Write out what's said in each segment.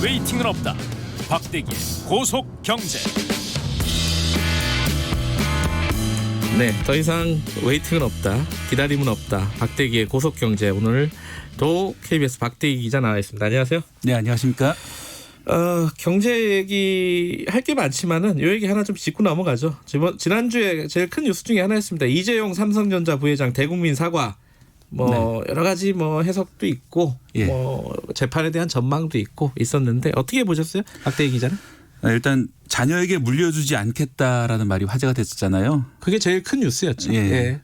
웨이팅은 없다. 박대기의 고속 경제. 네, 더 이상 웨이팅은 없다. 기다림은 없다. 박대기의 고속 경제. 오늘 도 KBS 박대기 기자 나와 있습니다. 안녕하세요. 네, 안녕하십니까? 경제 얘기 할 게 많지만은 요 얘기 하나 좀 짚고 넘어가죠. 지난주에 제일 큰 뉴스 중에 하나였습니다. 이재용 삼성전자 부회장 대국민 사과. 여러 가지 해석도 있고 예. 재판에 대한 전망도 있고 있었는데 어떻게 보셨어요? 박대기 기자는? 일단 자녀에게 물려주지 않겠다라는 말이 화제가 됐었잖아요. 그게 제일 큰 뉴스였죠. 예. 예.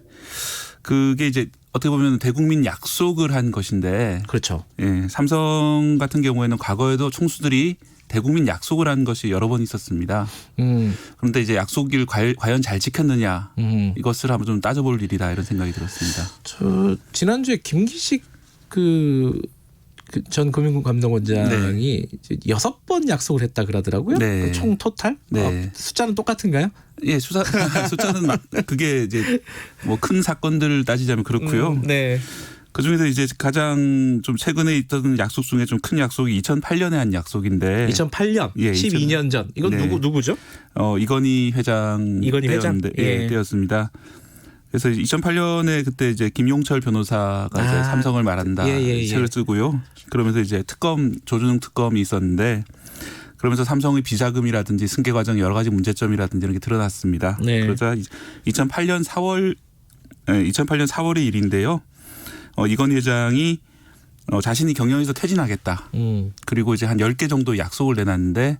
그게 이제 어떻게 보면 대국민 약속을 한 것인데, 그렇죠. 예, 삼성 같은 경우에는 과거에도 총수들이 대국민 약속을 한 것이 여러 번 있었습니다. 그런데 이제 약속을 과연 잘 지켰느냐 이것을 한번 좀 따져볼 일이다 이런 생각이 들었습니다. 저 지난주에 김기식 전 금융감독원장이 네. 6번 약속을 했다 그러더라고요. 네. 그 총 토탈? 네. 숫자는 똑같은가요? 예, 숫자는 그게 이제 큰 사건들을 따지자면 그렇고요. 네. 그 중에서 이제 가장 좀 최근에 있던 약속 중에 좀 큰 약속이 2008년에 한 약속인데. 2008년, 예, 12년 전. 이건 네. 누구죠? 이건희 회장 때였는데, 예. 때였습니다. 그래서 2008년에 그때 이제 김용철 변호사가 이제 삼성을 말한다 책을 쓰고요. 그러면서 이제 조준웅 특검이 있었는데, 그러면서 삼성의 비자금이라든지 승계 과정 여러 가지 문제점이라든지 이런 게 드러났습니다. 네. 그러자 2008년 4월의 일인데요. 이건희 회장이 자신이 경영에서 퇴진하겠다. 그리고 이제 한 10개 정도 약속을 내놨는데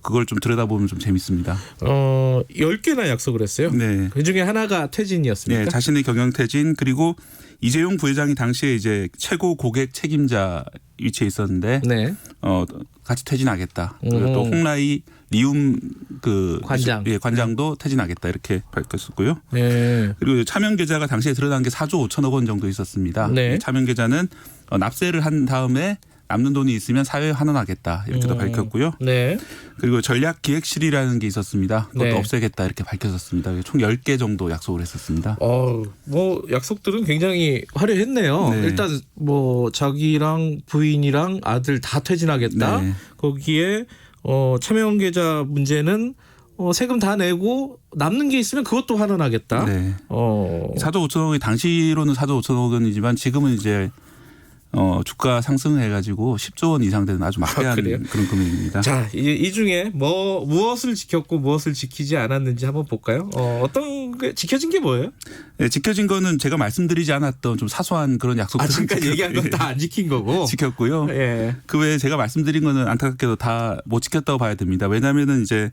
그걸 좀 들여다보면 좀 재밌습니다. 10개나 약속을 했어요. 네. 그중에 하나가 퇴진이었습니까? 네, 자신의 경영 퇴진 그리고 이재용 부회장이 당시에 이제 최고 고객 책임자 위치에 있었는데 네. 같이 퇴진하겠다. 그리고 또 홍라이 리움 관장도 퇴진하겠다 이렇게 밝혔었고요. 네. 그리고 차명 계좌가 당시에 드러난 게 4조 5천억 원 정도 있었습니다. 네. 차명 계좌는 납세를 한 다음에 남는 돈이 있으면 사회에 환원하겠다 이렇게도 밝혔고요. 네. 그리고 전략기획실이라는 게 있었습니다. 그것도 네. 없애겠다 이렇게 밝혔었습니다. 총 10개 정도 약속을 했었습니다. 약속들은 굉장히 화려했네요. 네. 일단 자기랑 부인이랑 아들 다 퇴진하겠다. 네. 거기에 차명 계좌 문제는 세금 다 내고 남는 게 있으면 그것도 환원하겠다. 네. 4조 5천억이 당시로는 4조 5천억 원이지만 지금은 이제 주가 상승해가지고 10조 원 이상 되는 아주 막대한 그런 금액입니다. 자, 이 중에 무엇을 지켰고 무엇을 지키지 않았는지 한번 볼까요? 어떤 게 지켜진 게 뭐예요? 네, 지켜진 거는 제가 말씀드리지 않았던 좀 사소한 그런 약속들. 지금까지 얘기한 건 다 안 지킨 거고. 지켰고요. 예. 그 외에 제가 말씀드린 거는 안타깝게도 다 못 지켰다고 봐야 됩니다. 왜냐하면은 이제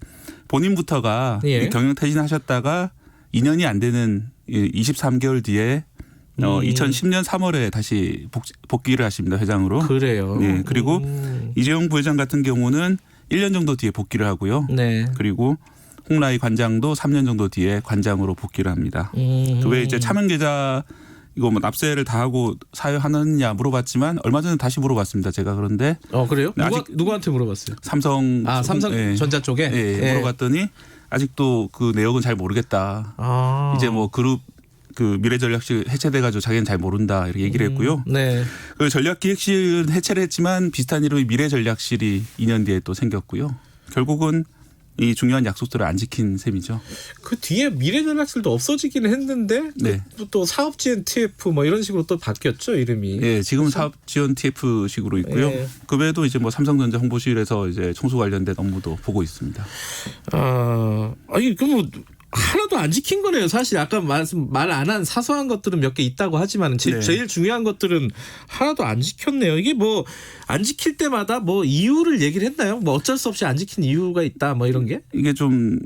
본인부터가 예. 경영 퇴진하셨다가 2년이 안 되는 23개월 뒤에 2010년 3월에 다시 복귀를 하십니다. 회장으로. 그래요. 네. 그리고 이재용 부회장 같은 경우는 1년 정도 뒤에 복귀를 하고요. 네. 그리고 홍라이 관장도 3년 정도 뒤에 관장으로 복귀를 합니다. 그 외에 이제 차명 계좌 이거 납세를 다 하고 사회 하느냐 물어봤지만 얼마 전에 다시 물어봤습니다. 제가 그런데 그래요? 누구한테 물어봤어요? 삼성전자 쪽에? 예. 물어봤더니 아직도 그 내역은 잘 모르겠다. 이제 그룹 미래전략실 해체돼가지고 자기는 잘 모른다 이렇게 얘기를 했고요. 네. 그 전략기획실은 해체를 했지만 비슷한 이름의 미래전략실이 2년 뒤에 또 생겼고요. 결국은 이 중요한 약속들을 안 지킨 셈이죠. 그 뒤에 미래전략실도 없어지기는 했는데 네. 또 사업지원 TF 이런 식으로 또 바뀌었죠 이름이. 예, 지금은 사업지원 TF식으로 있고요. 예. 그 외에도 이제 삼성전자 홍보실에서 이제 총수 관련된 업무도 보고 있습니다. 그럼 하나도 안 지킨 거네요. 사실 아까 말 안 한 사소한 것들은 몇 개 있다고 하지만 제일 중요한 것들은 하나도 안 지켰네요. 이게 안 지킬 때마다 이유를 얘기를 했나요? 어쩔 수 없이 안 지킨 이유가 있다 이런 게? 이게 좀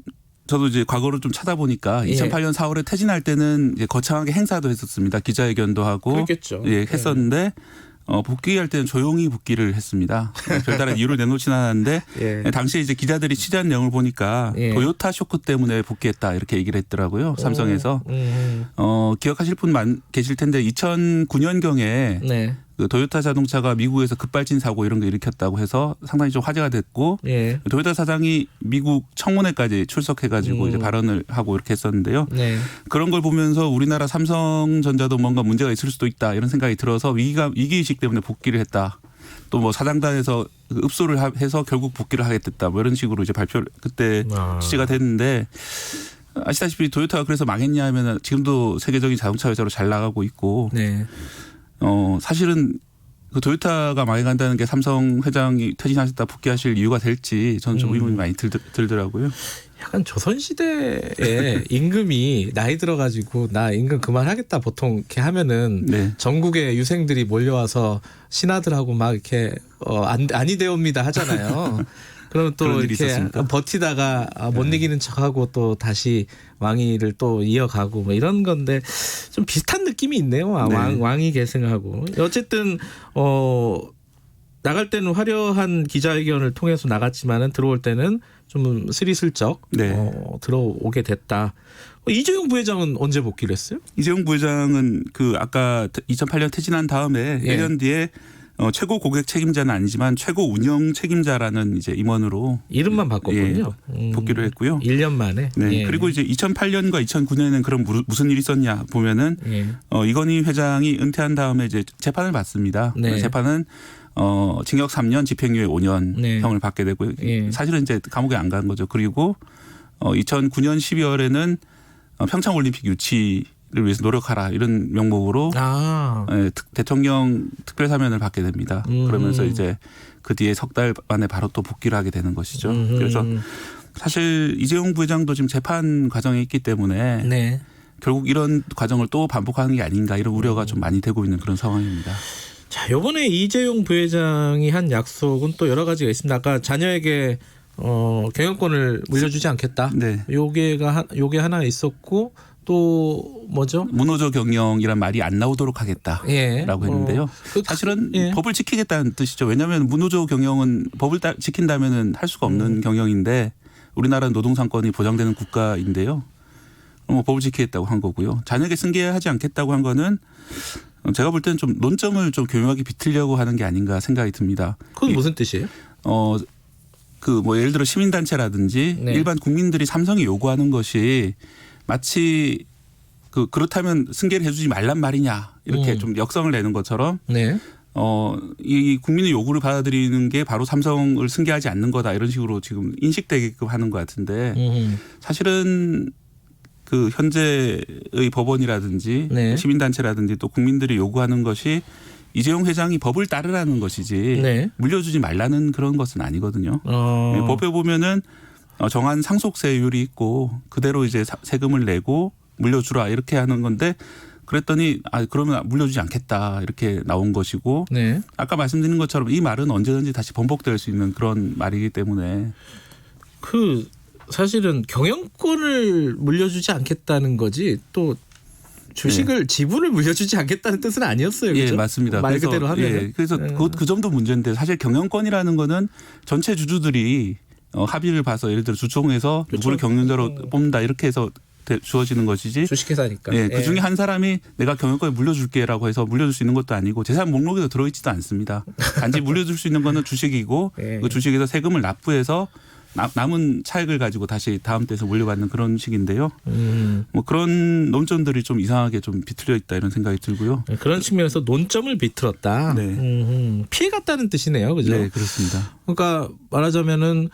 저도 이제 과거를 좀 찾아보니까 2008년 4월에 퇴진할 때는 이제 거창하게 행사도 했었습니다. 기자회견도 하고 그렇겠죠. 했었는데 복귀할 때는 조용히 복귀를 했습니다. 별다른 이유를 내놓지는 않았는데 당시에 이제 기자들이 취재한 내용을 보니까 도요타 쇼크 때문에 복귀했다 이렇게 얘기를 했더라고요. 삼성에서. 기억하실 분 계실 텐데 2009년경에 그 도요타 자동차가 미국에서 급발진 사고 이런 거 일으켰다고 해서 상당히 좀 화제가 됐고 도요타 사장이 미국 청문회까지 출석해가지고 이제 발언을 하고 이렇게 했었는데요. 그런 걸 보면서 우리나라 삼성전자도 뭔가 문제가 있을 수도 있다 이런 생각이 들어서 위기의식 때문에 복귀를 했다. 또 뭐 사장단에서 읍소를 해서 결국 복귀를 하게 됐다. 뭐 이런 식으로 이제 발표를 그때 취재가 됐는데 아시다시피 토요타가 그래서 망했냐 하면 지금도 세계적인 자동차 회사로 잘 나가고 있고 네. 사실은 그 토요타가 망해간다는 게 삼성 회장이 퇴진하셨다 복귀하실 이유가 될지 저는 좀 의문이 많이 들더라고요. 약간 조선시대에 임금이 나이 들어가지고 나 임금 그만하겠다 보통 이렇게 하면은 네. 전국의 유생들이 몰려와서 신하들하고 막 이렇게 아니 되옵니다 하잖아요. 그러면 또 이렇게 있었습니까? 버티다가 못 이기는 척하고 또 다시 왕위를 또 이어가고 뭐 이런 건데 좀 비슷한 느낌이 있네요. 네. 왕이 계승하고 어쨌든 나갈 때는 화려한 기자회견을 통해서 나갔지만은 들어올 때는 좀 스리슬쩍 네. 들어오게 됐다. 이재용 부회장은 언제 복귀를 했어요? 이재용 부회장은 그 아까 2008년 퇴진한 다음에 예. 1년 뒤에 최고 고객 책임자는 아니지만 최고 운영 책임자라는 이제 임원으로 이름만 바꿨군요. 복귀를 했고요. 1년 만에. 네. 예. 그리고 이제 2008년과 2009년에는 그럼 무슨 일이 있었냐 보면은 예. 이건희 회장이 은퇴한 다음에 이제 재판을 받습니다. 네. 그 재판은 징역 3년, 집행유예 5년 네. 형을 받게 되고요. 예. 사실은 이제 감옥에 안 간 거죠. 그리고 2009년 12월에는 평창올림픽 유치를 위해서 노력하라 이런 명목으로 대통령 특별사면을 받게 됩니다. 그러면서 이제 그 뒤에 석 달 만에 바로 또 복귀를 하게 되는 것이죠. 그래서 사실 이재용 부회장도 지금 재판 과정에 있기 때문에 네. 결국 이런 과정을 또 반복하는 게 아닌가 이런 우려가 좀 많이 되고 있는 그런 상황입니다. 자, 이번에 이재용 부회장이 한 약속은 또 여러 가지가 있습니다. 아까 자녀에게 경영권을 물려주지 않겠다. 네. 요게 하나 있었고 또 뭐죠? 무노조 경영이란 말이 안 나오도록 하겠다라고 예. 했는데요. 사실은 법을 지키겠다는 뜻이죠. 왜냐하면 무노조 경영은 법을 지킨다면은 할 수가 없는 경영인데 우리나라는 노동상권이 보장되는 국가인데요. 뭐 법을 지키겠다고 한 거고요. 자녀에게 승계하지 않겠다고 한 거는 제가 볼 때는 좀 논점을 좀 교묘하게 비틀려고 하는 게 아닌가 생각이 듭니다. 그건 무슨 뜻이에요? 그 뭐 예를 들어 시민단체라든지 네. 일반 국민들이 삼성이 요구하는 것이 마치 그렇다면 승계를 해주지 말란 말이냐 이렇게 좀 역성을 내는 것처럼 네. 이 국민의 요구를 받아들이는 게 바로 삼성을 승계하지 않는 거다 이런 식으로 지금 인식되게끔 하는 것 같은데 사실은 그 현재의 법원이라든지 네. 시민단체라든지 또 국민들이 요구하는 것이 이재용 회장이 법을 따르라는 것이지 네. 물려주지 말라는 그런 것은 아니거든요. 법에 보면은 정한 상속세율이 있고 그대로 이제 세금을 내고 물려주라 이렇게 하는 건데 그랬더니 그러면 물려주지 않겠다 이렇게 나온 것이고 네. 아까 말씀드린 것처럼 이 말은 언제든지 다시 번복될 수 있는 그런 말이기 때문에 사실은 경영권을 물려주지 않겠다는 거지 또 주식을 지분을 물려주지 않겠다는 뜻은 아니었어요. 그렇죠? 예, 맞습니다. 말 그대로 하면. 예, 그래서 그 점도 문제인데 사실 경영권이라는 거는 전체 주주들이 합의를 봐서 예를 들어 주총에서 누구를 경영자로 뽑는다 이렇게 해서 주어지는 것이지. 주식회사니까. 예, 그 중에 한 사람이 내가 경영권을 물려줄게라고 해서 물려줄 수 있는 것도 아니고 재산 목록에도 들어있지도 않습니다. 단지 물려줄 수 있는 거는 주식이고 예. 그 주식에서 세금을 납부해서 남은 차익을 가지고 다시 다음 때에서 물려받는 그런 식인데요. 뭐 그런 논점들이 좀 이상하게 좀 비틀려 있다 이런 생각이 들고요. 그런 측면에서 논점을 비틀었다. 네. 피해갔다는 뜻이네요. 그죠? 네, 그렇습니다. 그러니까 말하자면은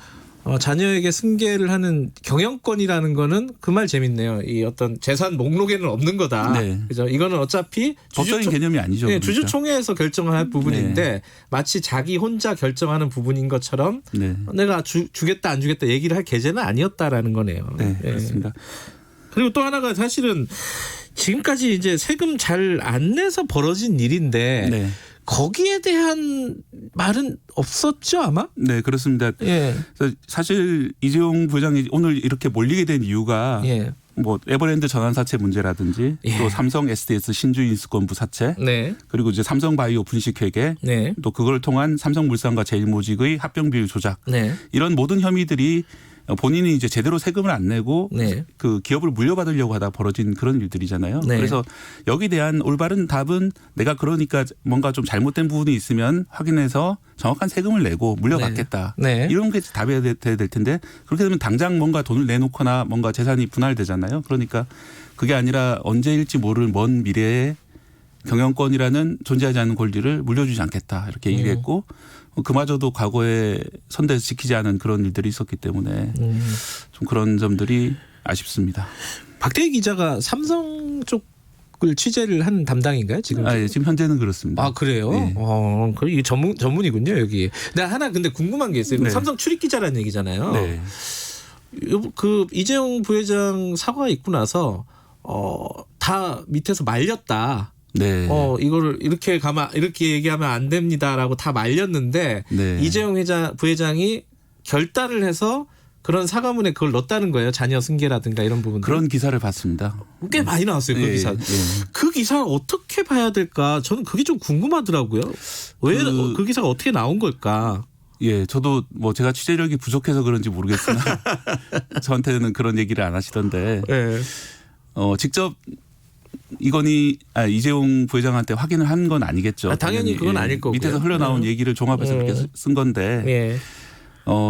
자녀에게 승계를 하는 경영권이라는 거는 그 말 재밌네요. 이 어떤 재산 목록에는 없는 거다. 네. 그죠? 이거는 어차피 법적인 개념이 아니죠. 네, 그러니까. 주주총회에서 결정할 부분인데 네. 마치 자기 혼자 결정하는 부분인 것처럼 네. 내가 주겠다 안 주겠다 얘기를 할 계제는 아니었다라는 거네요. 네, 그렇습니다. 그리고 또 하나가 사실은 지금까지 이제 세금 잘 안 내서 벌어진 일인데 네. 거기에 대한 말은 없었죠 아마? 네, 그렇습니다. 예. 그래서 사실 이재용 부회장이 오늘 이렇게 몰리게 된 이유가 예. 뭐 에버랜드 전환 사채 문제라든지 예. 또 삼성 SDS 신주 인수권부 사채 네. 그리고 이제 삼성바이오 분식회계 네. 또 그걸 통한 삼성물산과 제일모직의 합병 비율 조작 네. 이런 모든 혐의들이 본인이 이제 제대로 세금을 안 내고 네. 그 기업을 물려받으려고 하다 벌어진 그런 일들이잖아요. 네. 그래서 여기 대한 올바른 답은 내가 그러니까 뭔가 좀 잘못된 부분이 있으면 확인해서 정확한 세금을 내고 물려받겠다. 네. 이런 게 답해야 될 텐데 그렇게 되면 당장 뭔가 돈을 내놓거나 뭔가 재산이 분할되잖아요. 그러니까 그게 아니라 언제일지 모를 먼 미래에 경영권이라는 존재하지 않는 권리를 물려주지 않겠다 이렇게 얘기를 했고 그마저도 과거에 선대에서 지키지 않은 그런 일들이 있었기 때문에 좀 그런 점들이 아쉽습니다. 박대기 기자가 삼성 쪽을 취재를 한 담당인가요 지금? 예, 지금 현재는 그렇습니다. 아 그래요? 네. 그럼 이게 전문이군요 여기. 내가 하나 근데 궁금한 게 있어요. 네. 삼성 출입 기자라는 얘기잖아요. 네. 그 이재용 부회장 사과가 있고 나서 다 밑에서 말렸다. 네. 이거를 이렇게 얘기하면 안 됩니다라고 다 말렸는데 네. 이재용 부회장이 결단을 해서 그런 사과문에 그걸 넣었다는 거예요. 자녀 승계라든가 이런 부분들. 그런 기사를 봤습니다. 꽤 많이 나왔어요. 그 예, 기사. 예. 그 기사를 어떻게 봐야 될까? 저는 그게 좀 궁금하더라고요. 왜 그 기사가 어떻게 나온 걸까? 예, 저도 뭐 제가 취재력이 부족해서 그런지 모르겠으나 저한테는 그런 얘기를 안 하시던데 네. 직접 이재용 부회장한테 확인을 한 건 아니겠죠. 당연히 그건 아닐 거고요. 밑에서 흘러나온 얘기를 종합해서 그렇게 쓴 건데 예.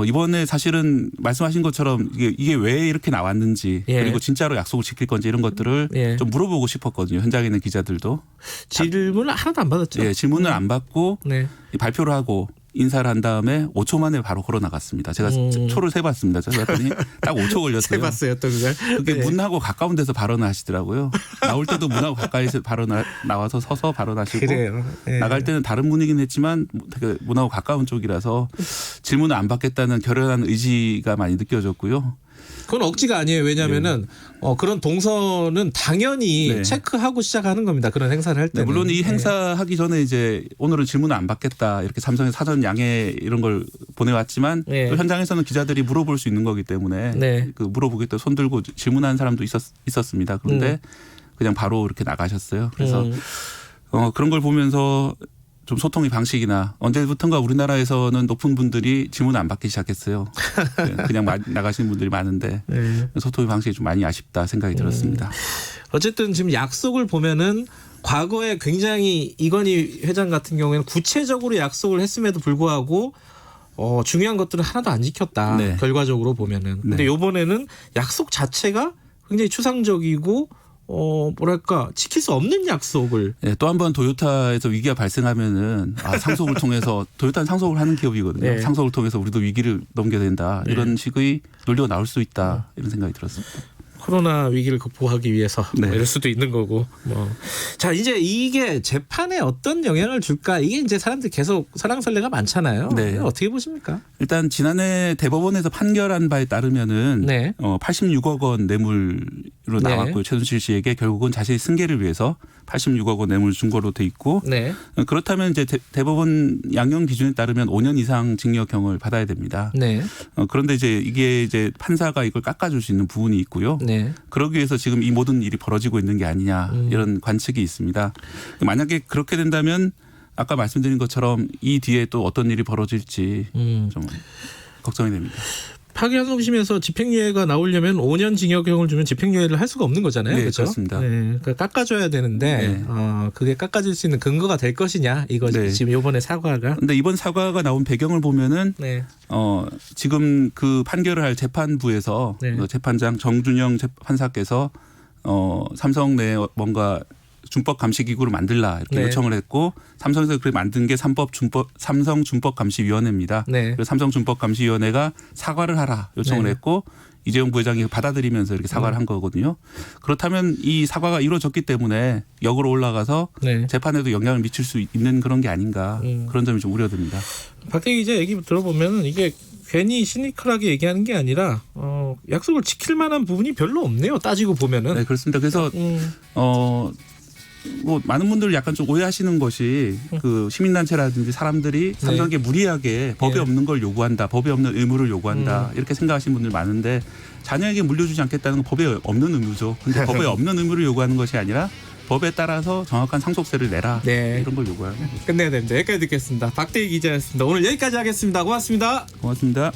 이번에 사실은 말씀하신 것처럼 이게 왜 이렇게 나왔는지 예. 그리고 진짜로 약속을 지킬 건지 이런 것들을 예. 좀 물어보고 싶었거든요. 현장에 있는 기자들도. 질문을 하나도 안 받았죠. 예, 질문을 안 받고 네. 발표를 하고 인사를 한 다음에 5초 만에 바로 걸어 나갔습니다. 제가 초를 세봤습니다. 제가 봤더니 딱 5초 걸렸어요. 세봤어요, 또 그걸. 그게 네. 문하고 가까운 데서 발언을 하시더라고요. 나올 때도 문하고 가까이서 나와서 서서 발언하시고 그래요. 네. 나갈 때는 다른 문이긴 했지만 되게 문하고 가까운 쪽이라서 질문을 안 받겠다는 결연한 의지가 많이 느껴졌고요. 그건 억지가 아니에요. 왜냐하면은 그런 동선은 당연히 네. 체크하고 시작하는 겁니다. 그런 행사를 할 때는. 네, 물론 이 행사하기 전에 이제 오늘은 질문을 안 받겠다 이렇게 삼성의 사전 양해 이런 걸 보내왔지만 네. 또 현장에서는 기자들이 물어볼 수 있는 거기 때문에 네. 그 물어보겠다 손 들고 질문하는 사람도 있었습니다. 그런데 그냥 바로 이렇게 나가셨어요. 그래서 그런 걸 보면서 좀 소통의 방식이나 언제부턴가 우리나라에서는 높은 분들이 질문 안 받기 시작했어요. 그냥 나가시는 분들이 많은데 네. 소통의 방식이 좀 많이 아쉽다 생각이 들었습니다. 어쨌든 지금 약속을 보면은 과거에 굉장히 이건희 회장 같은 경우에는 구체적으로 약속을 했음에도 불구하고 중요한 것들은 하나도 안 지켰다. 네. 결과적으로 보면은. 근데 네. 이번에는 약속 자체가 굉장히 추상적이고 뭐랄까 지킬 수 없는 약속을. 네, 또 한 번 도요타에서 위기가 발생하면은 상속을 통해서 도요타는 상속을 하는 기업이거든요. 네. 상속을 통해서 우리도 위기를 넘겨야 된다. 이런 식의 논리가 나올 수 있다. 이런 생각이 들었습니다. 코로나 위기를 극복하기 위해서 네. 이럴 수도 있는 거고. 자 이제 이게 재판에 어떤 영향을 줄까? 이게 이제 사람들 계속 설랑설레가 많잖아요. 네. 어떻게 보십니까? 일단 지난해 대법원에서 판결한 바에 따르면은 네. 86억 원 뇌물로 나왔고요. 네. 최순실 씨에게 결국은 자신의 승계를 위해서 86억 원 뇌물 준 거로 돼 있고 네. 그렇다면 이제 대법원 양형 기준에 따르면 5년 이상 징역형을 받아야 됩니다. 네. 그런데 이게 판사가 이걸 깎아줄 수 있는 부분이 있고요. 네. 그러기 위해서 지금 이 모든 일이 벌어지고 있는 게 아니냐 이런 관측이 있습니다. 만약에 그렇게 된다면 아까 말씀드린 것처럼 이 뒤에 또 어떤 일이 벌어질지 좀 걱정이 됩니다. 파기환송심에서 집행유예가 나오려면 5년 징역형을 주면 집행유예를 할 수가 없는 거잖아요. 네, 그렇죠? 그렇습니다. 네, 그러니까 깎아줘야 되는데 네. 그게 깎아줄 수 있는 근거가 될 것이냐 이거지. 네. 지금 이번에 사과가. 그런데 이번 사과가 나온 배경을 보면은 네. 지금 그 판결을 할 재판부에서 네. 재판장 정준영 판사께서 삼성 내에 뭔가 준법 감시 기구를 만들라 이렇게 네. 요청을 했고 삼성에서 그렇게 만든 게 삼성 준법 감시위원회입니다. 네. 그래서 삼성 준법 감시위원회가 사과를 하라 요청을 네. 했고 이재용 부회장이 받아들이면서 이렇게 사과를 한 거거든요. 그렇다면 이 사과가 이루어졌기 때문에 역으로 올라가서 네. 재판에도 영향을 미칠 수 있는 그런 게 아닌가 그런 점이 좀 우려됩니다. 박대기 기자 얘기 들어보면 이게 괜히 시니컬하게 얘기하는 게 아니라 약속을 지킬 만한 부분이 별로 없네요. 따지고 보면은. 네, 그렇습니다. 그래서 뭐 많은 분들 약간 좀 오해하시는 것이 그 시민단체라든지 사람들이 삼성에게 무리하게 법에 없는 걸 요구한다, 법에 없는 의무를 요구한다 이렇게 생각하시는 분들 많은데 자녀에게 물려주지 않겠다는 건 법에 없는 의무죠. 근데 법에 없는 의무를 요구하는 것이 아니라 법에 따라서 정확한 상속세를 내라 네. 이런 걸 요구하는 거죠. 끝내야 됩니다. 여기까지 듣겠습니다. 박대기 기자였습니다. 오늘 여기까지 하겠습니다. 고맙습니다. 고맙습니다.